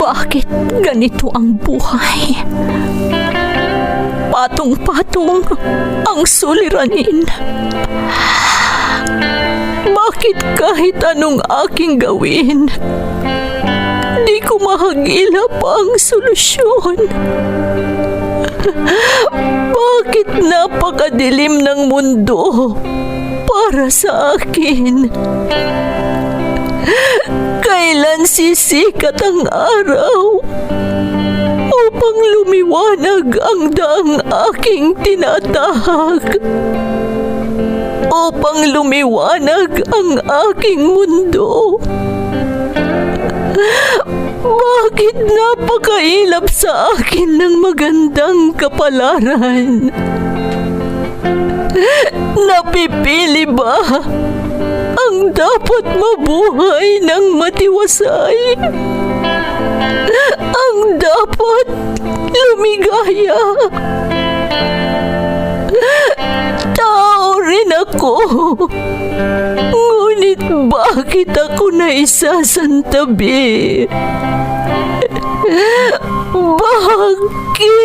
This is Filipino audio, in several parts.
Bakit ganito ang buhay? Patong-patong ang suliranin. Bakit kahit anong aking gawin, di ko mahagilap ang solusyon? Bakit napakadilim ng mundo para sa akin? Kailan sisikat ang araw upang lumiwanag ang daang aking tinatahak? Upang lumiwanag ang aking mundo? Bakit napakailap sa akin ng magandang kapalaran? Napipili ba ang dapat mabuhay ng matiwasay? Ang dapat lumigaya? Tao rin ako. Ngunit bakit ako naisasantabi? Bakit?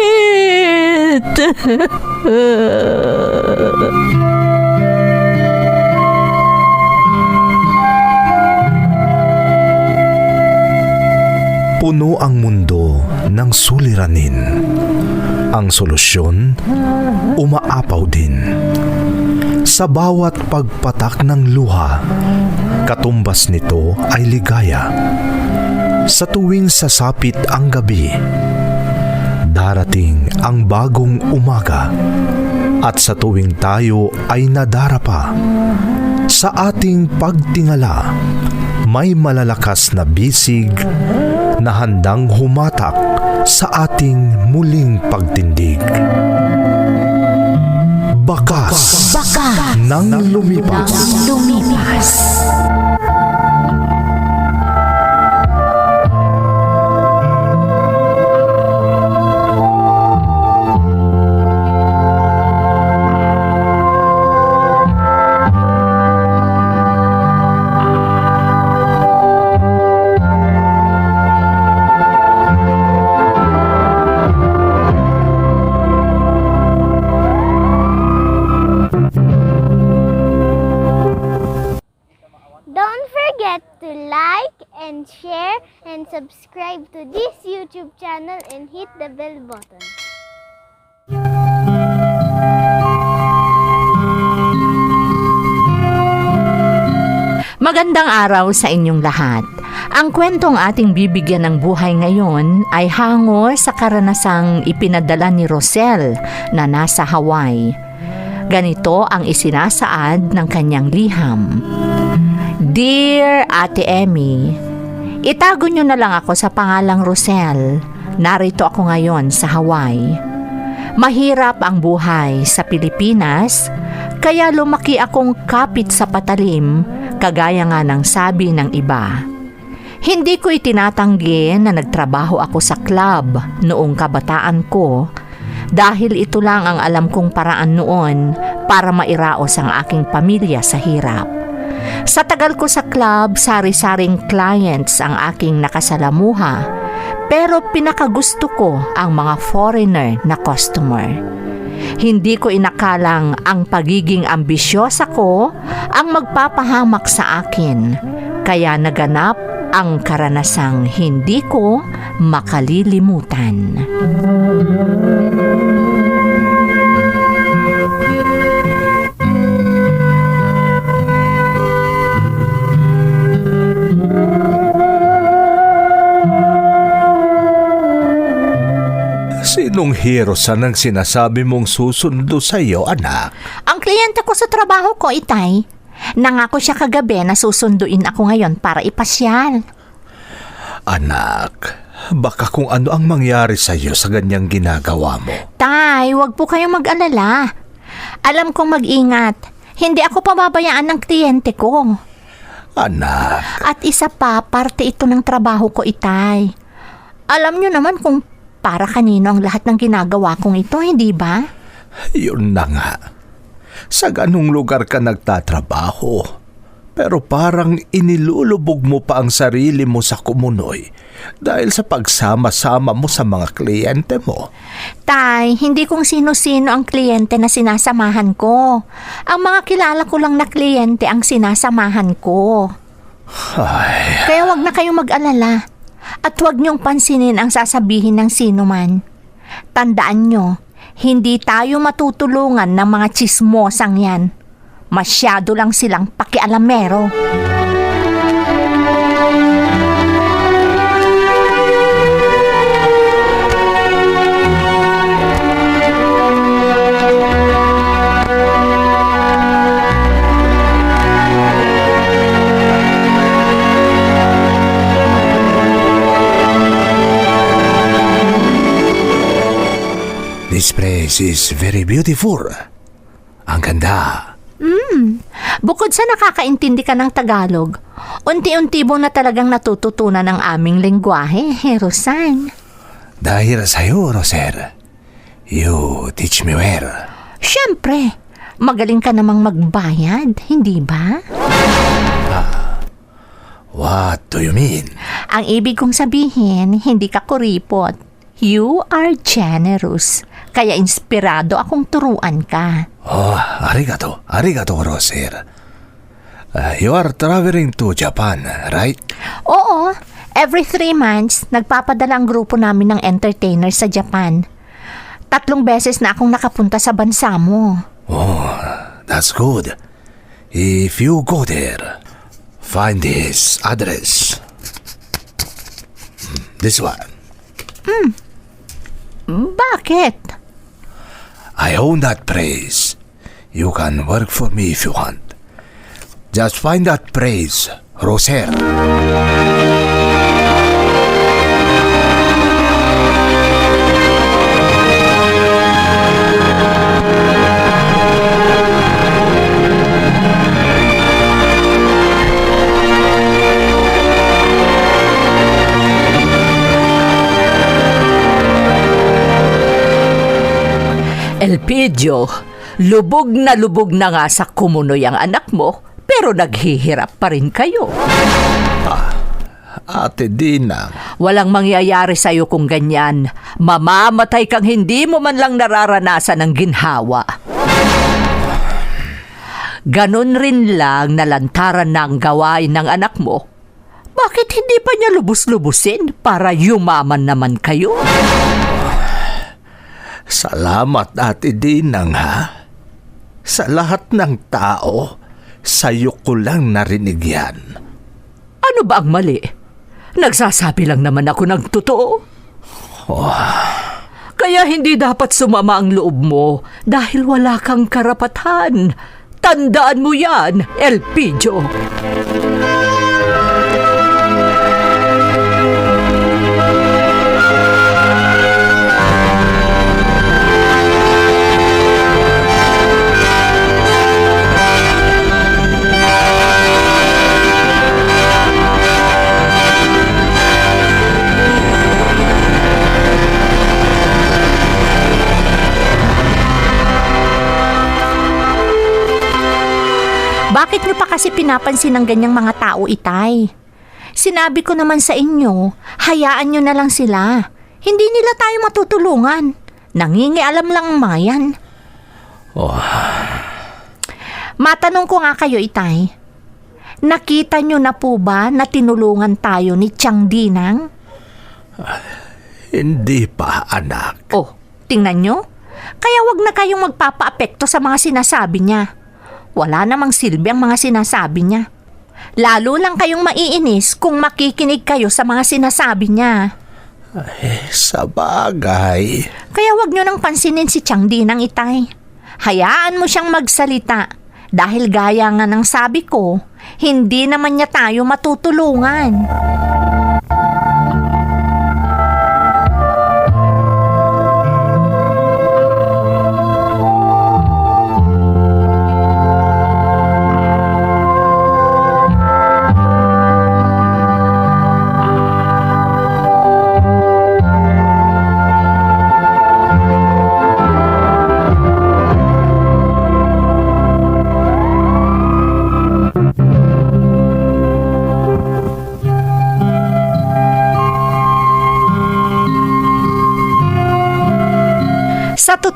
Puno ang mundo ng suliranin. Ang solusyon, umaapaw din. Sa bawat pagpatak ng luha, katumbas nito ay ligaya. Sa tuwing sasapit ang gabi, darating ang bagong umaga. At sa tuwing tayo ay nadarapa, sa ating pagtingala, may malalakas na bisig na handang humatak sa ating muling pagtindig. Bakas ng lumipas. Don't forget to like and share and subscribe to this YouTube channel and hit the bell button. Magandang araw sa inyong lahat. Ang kwentong ating bibigyan ng buhay ngayon ay hango sa karanasang ipinadala ni Rosel na nasa Hawaii. Ganito ang isinasaad ng kanyang liham. Dear Ate Emmy, itago niyo na lang ako sa pangalang Rosel. Narito ako ngayon sa Hawaii. Mahirap ang buhay sa Pilipinas, kaya lumaki akong kapit sa patalim, kagaya nga ng sabi ng iba. Hindi ko itinatanggi na nagtrabaho ako sa club noong kabataan ko dahil ito lang ang alam kong paraan noon para mairaos ang aking pamilya sa hirap. Sa tagal ko sa club, sari-saring clients ang aking nakasalamuha, pero pinakagusto ko ang mga foreigner na customer. Hindi ko inakalang ang pagiging ambisyosa ko ang magpapahamak sa akin, kaya naganap ang karanasang hindi ko makalilimutan. Sinong hero ang sinasabi mong susundo sa iyo, anak? Ang kliyente ko sa trabaho ko, Itay. Nangako siya kagabi na susunduin ako ngayon para ipasyal. Anak, baka kung ano ang mangyari sa iyo sa ganyang ginagawa mo. Tay, wag po kayong mag-alala. Alam kong mag-ingat. Hindi ako pababayaan ng kliyente ko. Anak. At isa pa, parte ito ng trabaho ko, Itay. Alam niyo naman kung para kanino ang lahat ng ginagawa kong ito, hindi ba? Yun na nga. Sa ganung lugar ka nagtatrabaho. Pero parang inilulubog mo pa ang sarili mo sa kumunoy dahil sa pagsama-sama mo sa mga kliyente mo. Tay, hindi kung sino-sino ang kliyente na sinasamahan ko. Ang mga kilala ko lang na kliyente ang sinasamahan ko. Ay, Kaya wag na kayong mag-alala. At huwag niyong pansinin ang sasabihin ng sino man. Tandaan niyo, hindi tayo matutulungan ng mga tsismosang yan. Masyado lang silang pakialamero. this place is very beautiful. Ang ganda. Bukod sa nakakaintindi ka ng Tagalog, unti-unti mo na talagang natututunan ang aming lengguwahe, Herosan. Dahil sa'yo, Roser, you teach me well. Siyempre, magaling ka namang magbayad, hindi ba? What do you mean? Ang ibig kong sabihin, hindi ka kuripot. You are generous. Kaya inspirado akong turuan ka. Oh, arigato. Arigato, Roser. You are traveling to Japan, right? Oo, every 3 months, nagpapadala ang grupo namin ng entertainers sa Japan. 3 beses na akong nakapunta sa bansa mo. Oh, that's good. If you go there, find this address. This one. Bakit? I own that place. You can work for me if you want. Just find that place, Roser. Elpidio, lubog na nga sa kumunoy ang anak mo, pero naghihirap pa rin kayo. Ate Dinang. Walang mangyayari sa'yo kung ganyan. Mamamatay kang hindi mo man lang nararanasan ng ginhawa. Ganon rin lang nalantaran ng gawain ng anak mo. Bakit hindi pa niya lubos-lubusin para yumaman naman kayo? Salamat, Ate Dinang, ha? Sa lahat ng tao, sa'yo ko lang narinig yan. Ano ba ang mali? Nagsasabi lang naman ako ng totoo. Kaya hindi dapat sumama ang loob mo dahil wala kang karapatan. Tandaan mo yan, Elpidio. Bakit niyo pa kasi pinapansin ng ganyang mga tao, Itay? Sinabi ko naman sa inyo, hayaan niyo na lang sila. Hindi nila tayo matutulungan. Nangingialam lang ang mga yan. Matanong ko nga kayo, Itay. Nakita niyo na po ba na tinulungan tayo ni Tiang Dinang? Hindi pa, anak. Oh, tingnan niyo. Kaya wag na kayong magpapaapekto sa mga sinasabi niya. Wala namang silbi ang mga sinasabi niya. Lalo lang kayong maiinis kung makikinig kayo sa mga sinasabi niya. Sa bagay. Kaya wag niyo nang pansinin si Tiang Dinang, Itay. Hayaan mo siyang magsalita. Dahil gaya nga ng sabi ko, hindi naman niya tayo matutulungan.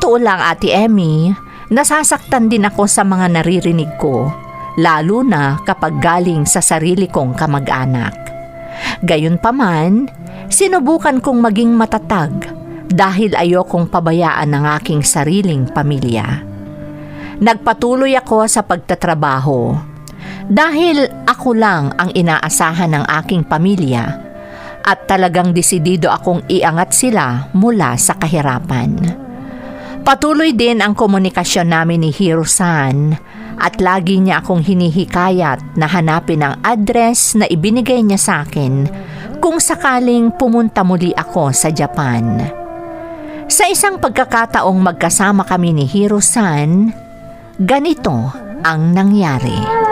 totoo lang, Ate Emmy, nasasaktan din ako sa mga naririnig ko, lalo na kapag galing sa sarili kong kamag-anak. Gayunpaman, sinubukan kong maging matatag dahil ayokong pabayaan ang aking sariling pamilya. Nagpatuloy ako sa pagtatrabaho dahil ako lang ang inaasahan ng aking pamilya at talagang desidido akong iangat sila mula sa kahirapan. Patuloy din ang komunikasyon namin ni Hiro-san at lagi niya akong hinihikayat na hanapin ang address na ibinigay niya sa akin kung sakaling pumunta muli ako sa Japan. Sa isang pagkakataong magkasama kami ni Hiro-san, ganito ang nangyari.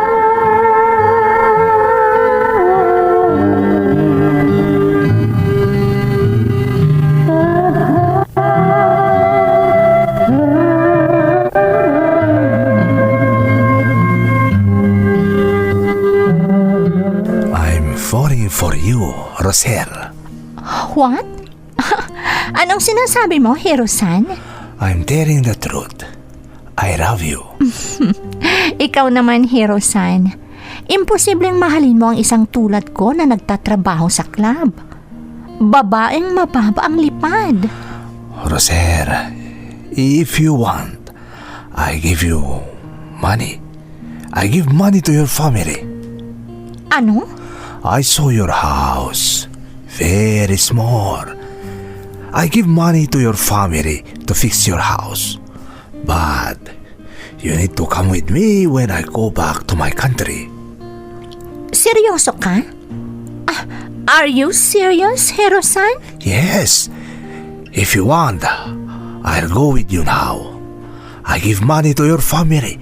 For you, Rosel. What? Anong sinasabi mo, Hiro-san? I'm telling the truth. I love you. Ikaw naman, Hiro-san. Imposibleng mahalin mo ang isang tulad ko na nagtatrabaho sa club. Babaeng mababa ang lipad. Rosel, if you want, I give you money. I give money to your family. Ano? I saw your house. Very small. I give money to your family to fix your house. But you need to come with me when I go back to my country. Seryoso ka? Are you serious, Hiro-san? Yes. If you want, I'll go with you now. I give money to your family.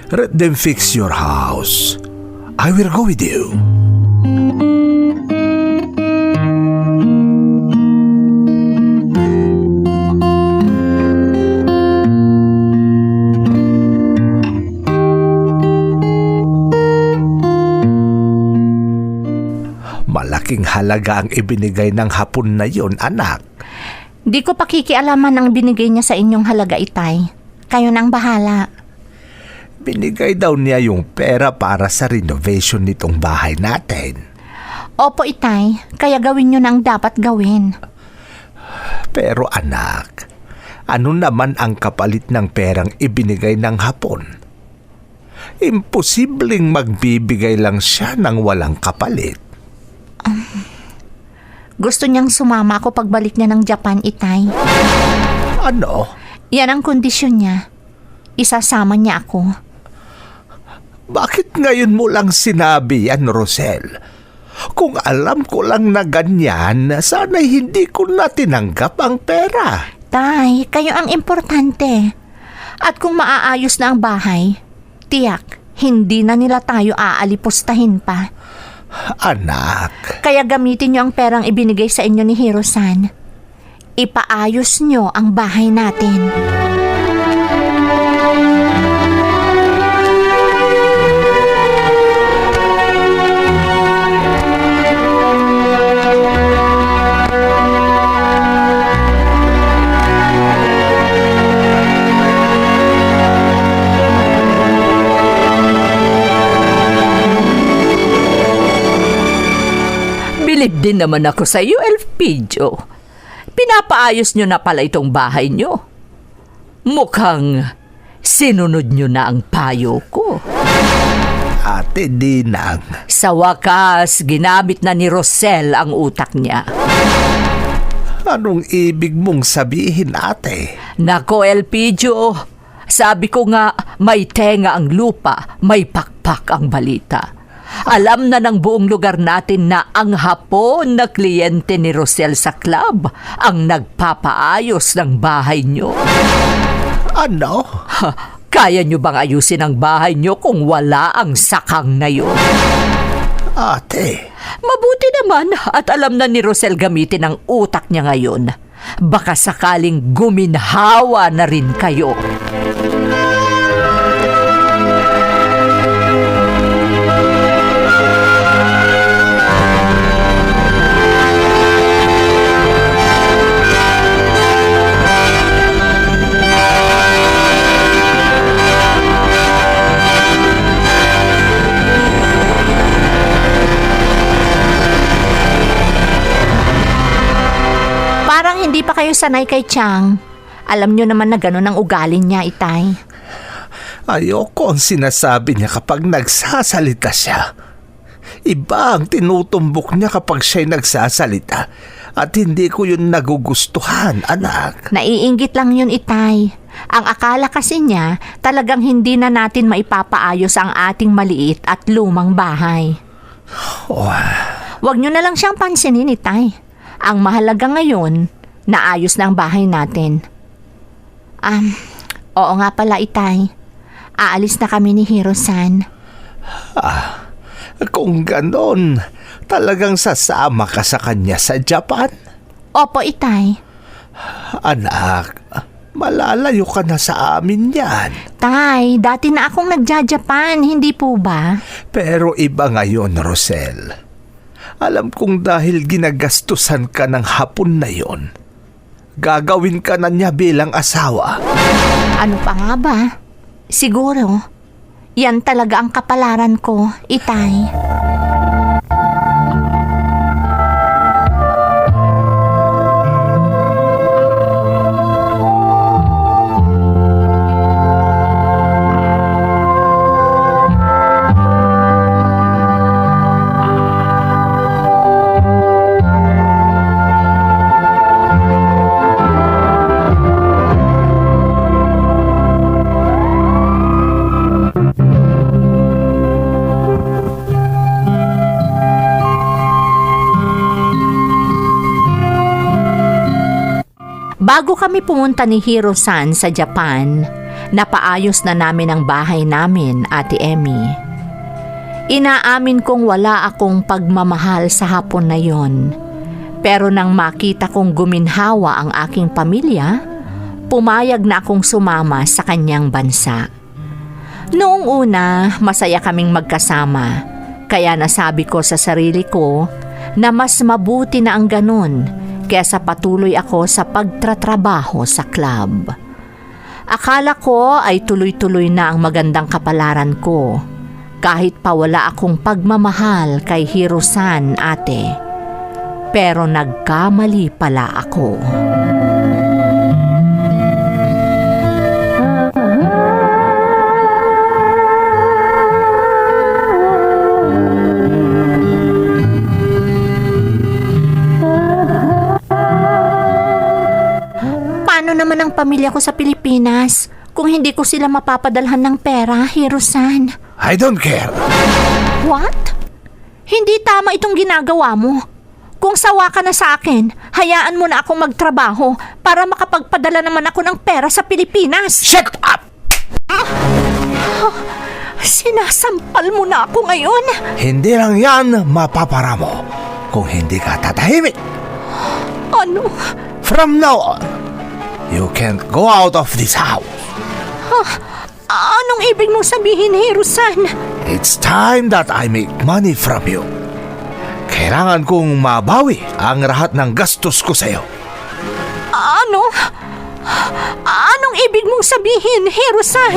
Let them fix your house. I will go with you. Malaking halaga ang ibinigay ng hapon na yon, anak. Di ko pakikialaman ang binigay niya sa inyong halaga, Itay. Kayo nang bahala. Binigay daw niya yung pera para sa renovation nitong bahay natin. Opo, Itay. Kaya gawin niyo na ang dapat gawin. Pero anak, ano naman ang kapalit ng perang ibinigay ng hapon? Imposibleng magbibigay lang siya ng walang kapalit. Gusto niyang sumama ako pagbalik niya ng Japan, Itay. Ano? Yan ang kondisyon niya. Isasama niya ako. Bakit ngayon mo lang sinabi yan, Rosel? Kung alam ko lang na ganyan, sana'y hindi ko na tinanggap ang pera. Tay, kayo ang importante. At kung maaayos na ang bahay, tiyak, hindi na nila tayo aalipustahin pa. Anak. Kaya gamitin niyo ang perang ibinigay sa inyo ni Hiro-san. Ipaayos niyo ang bahay natin. Bilib din naman ako sa iyo, Elpidio. Pinapaayos nyo na pala itong bahay nyo. Mukhang sinunod nyo na ang payo ko. Ate Dinang. Sa wakas, ginamit na ni Rosel ang utak niya. Anong ibig mong sabihin, ate? Nako, Elpidio, sabi ko nga, may tenga ang lupa, may pakpak ang balita. Alam na ng buong lugar natin na ang hapon na kliyente ni Rosel sa club ang nagpapaayos ng bahay nyo. Ano? Kaya nyo bang ayusin ang bahay nyo kung wala ang sakang na yun? Ate. Mabuti naman at alam na ni Rosel gamitin ang utak niya ngayon. Baka sakaling guminhawa na rin kayo. hindi pa kayo sanay kay Chang. Alam nyo naman na gano'n ang ugali niya, Itay. Ayoko ang sinasabi niya kapag nagsasalita siya. Iba ang tinutumbok niya kapag siya'y nagsasalita. At hindi ko yun nagugustuhan, anak. Naiinggit lang yun, Itay. Ang akala kasi niya, talagang hindi na natin maipapaayos ang ating maliit at lumang bahay. Huwag nyo na lang siyang pansinin, Itay. Ang mahalaga ngayon, naayos na ang bahay natin. Oo nga pala, Itay. Aalis na kami ni Hiro-san. Kung ganon, talagang sasama ka sa kanya sa Japan? Opo, Itay. Anak, malalayo ka na sa amin yan. Tay, dati na akong nagja-Japan, hindi po ba? Pero iba ngayon, Rosel. Alam kong dahil ginagastusan ka ng hapon na yon, gagawin ka na niya bilang asawa. Ano pa nga ba? Siguro, yan talaga ang kapalaran ko, Itay. Bago kami pumunta ni Hiro-san sa Japan, napaayos na namin ang bahay namin, Ate Emmy. Inaamin kong wala akong pagmamahal sa hapon na yon. Pero nang makita kong guminhawa ang aking pamilya, pumayag na akong sumama sa kanyang bansa. Noong una, masaya kaming magkasama. Kaya nasabi ko sa sarili ko na mas mabuti na ang ganun kaysa patuloy ako sa pagtratrabaho sa club. Akala ko ay tuloy-tuloy na ang magandang kapalaran ko, kahit pa wala akong pagmamahal kay Hiro-san, ate. Pero nagkamali pala ako. Naman ang pamilya ko sa Pilipinas kung hindi ko sila mapapadalhan ng pera, Hiro-san. I don't care. What? Hindi tama itong ginagawa mo. Kung sawa ka na sa akin, hayaan mo na akong magtrabaho para makapagpadala naman ako ng pera sa Pilipinas. Shut up! Sinasampal mo na ako ngayon. Hindi lang yan mapapara mo kung hindi ka tatahimik. Ano? From now on, you can't go out of this house. Anong ibig mong sabihin, Hiro-san? It's time that I make money from you. Kailangan kong mabawi ang lahat ng gastos ko sa'yo. Ano? Anong ibig mong sabihin, Hiro-san?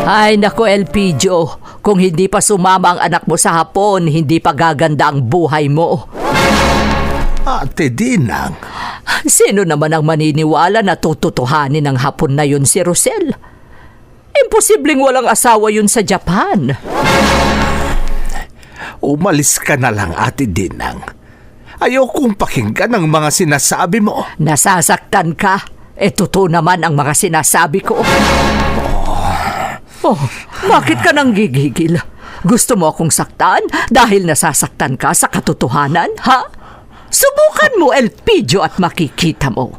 Ay nako, Elpidio, kung hindi pa sumama ang anak mo sa hapon, hindi pa gaganda ang buhay mo. Ate Dinang. Sino naman ang maniniwala na tututuhanin ng hapon na yun si Rosel? Imposibleng walang asawa yun sa Japan. Umalis ka na lang, Ate Dinang. Ayokong pakinggan ang mga sinasabi mo. Nasasaktan ka. Totoo naman ang mga sinasabi ko. Bakit ka nang gigigil? Gusto mo akong saktan dahil nasasaktan ka sa katotohanan, ha? Subukan mo, Elpidio, at makikita mo.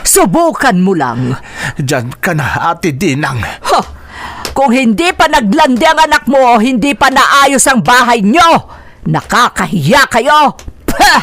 Subukan mo lang. Diyan ka na, Ate Dinang. Kung hindi pa naglandi ang anak mo, hindi pa naayos ang bahay nyo. Nakakahiya kayo. Pah!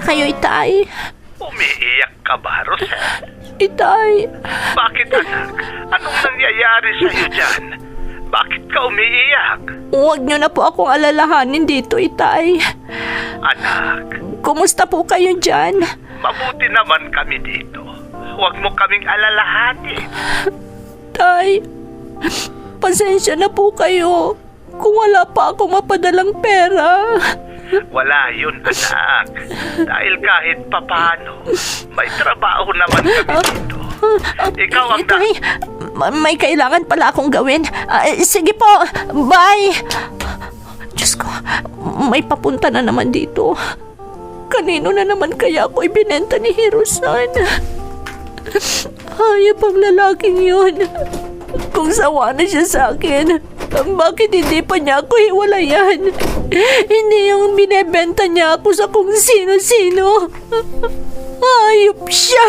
na kayo, Itay. Umiiyak ka ba, Rosel? Itay, Bakit, anak? Anong nangyayari sa'yo dyan? Bakit ka umiiyak? huwag niyo na po akong alalahanin dito, Itay. Anak, Kumusta po kayo dyan? mabuti naman kami dito. Huwag mo kaming alalahanin. Tay, pasensya na po kayo kung wala pa ako mapadalang pera. Wala yun, anak. Dahil kahit papano, may trabaho naman kami dito. Ikaw ang Tay, may kailangan pala akong gawin. Sige po, bye! Diyos ko, may papunta na naman dito. Kanino na naman kaya ako ibinenta ni Hirusan? Hayop ang lalaking yun. Kung sawa na siya sa akin, bakit hindi pa niya ako hiwalayan? Hindi yung binebenta niya ako sa kung sino-sino. Hayop siya!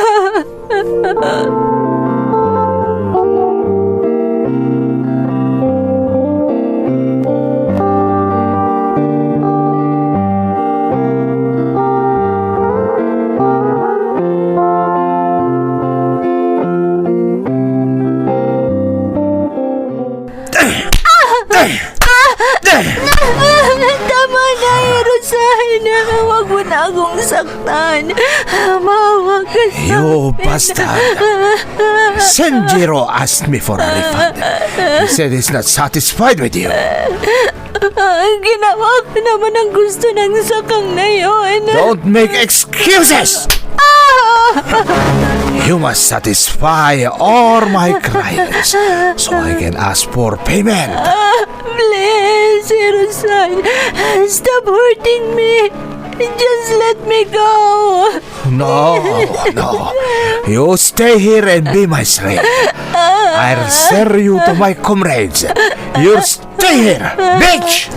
Tama na, Hirusan. Huwag mo na akong saktan. Mawa ka sa You bastard! Senjiro asked me for a refund. He said he's not satisfied with you. Ginawa ko naman ang gusto ng sakang na yun. Don't make excuses! You must satisfy all my clients so I can ask for payment. Please, Hirusan. Stop hurting me. Just let me go. No. You stay here and be my slave. I'll sell you to my comrades. You stay here, bitch!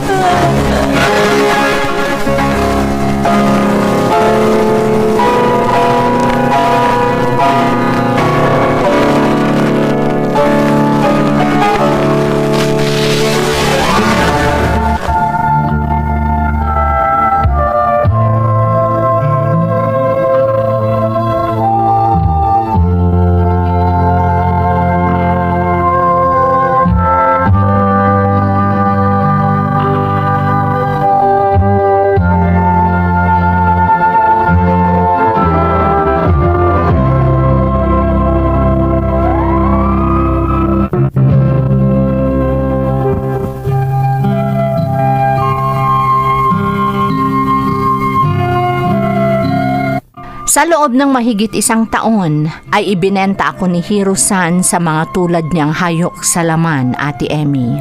Sa loob ng mahigit 1 taon ay ibinenta ako ni Hirusan sa mga tulad niyang hayok sa laman, Ate Emmy.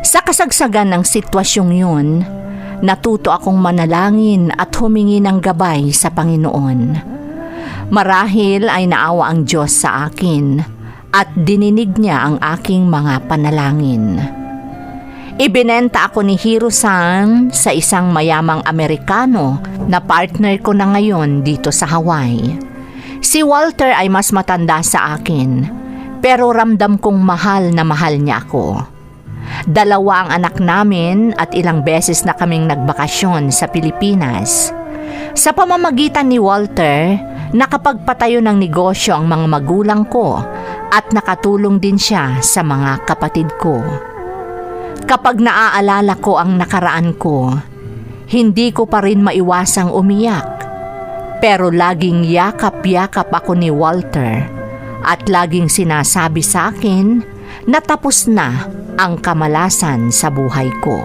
Sa kasagsagan ng sitwasyong yun, natuto akong manalangin at humingi ng gabay sa Panginoon. Marahil ay naawa ang Diyos sa akin at dininig niya ang aking mga panalangin. Ibinenta ako ni Hirusan sa isang mayamang Amerikano na partner ko na ngayon dito sa Hawaii. Si Walter ay mas matanda sa akin, pero ramdam kong mahal na mahal niya ako. 2 ang anak namin at ilang beses na kaming nagbakasyon sa Pilipinas. Sa pamamagitan ni Walter, nakapagpatayo ng negosyo ang mga magulang ko at nakatulong din siya sa mga kapatid ko. Kapag naaalala ko ang nakaraan ko, hindi ko pa rin maiwasang umiyak. Pero laging yakap-yakap ako ni Walter at laging sinasabi sa akin na tapos na ang kamalasan sa buhay ko.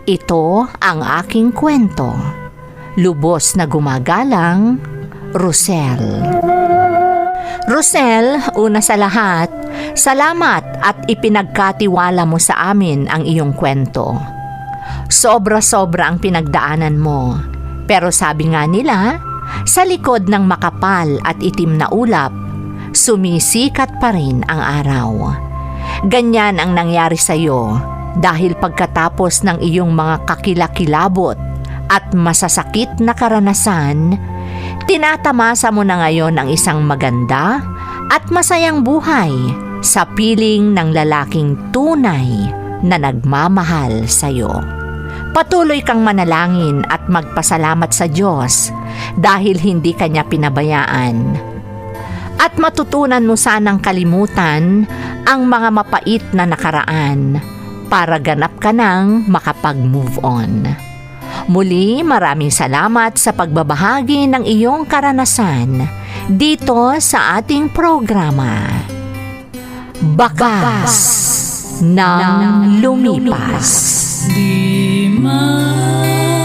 Ito ang aking kwento. Lubos na gumagalang, Rosel. Rosel, una sa lahat, salamat at ipinagkatiwala mo sa amin ang iyong kwento. Sobra-sobra ang pinagdaanan mo. Pero sabi nga nila, sa likod ng makapal at itim na ulap, sumisikat pa rin ang araw. Ganyan ang nangyari sa iyo dahil pagkatapos ng iyong mga kakilakilabot at masasakit na karanasan, tinatamasa mo na ngayon ang isang maganda at masayang buhay sa piling ng lalaking tunay na nagmamahal sa iyo. Patuloy kang manalangin at magpasalamat sa Diyos dahil hindi Kanya pinabayaan. At matutunan mo sanang kalimutan ang mga mapait na nakaraan para ganap ka nang makapag-move on. Muli, maraming salamat sa pagbabahagi ng iyong karanasan dito sa ating programa. Bakas ng Lumipas. Di man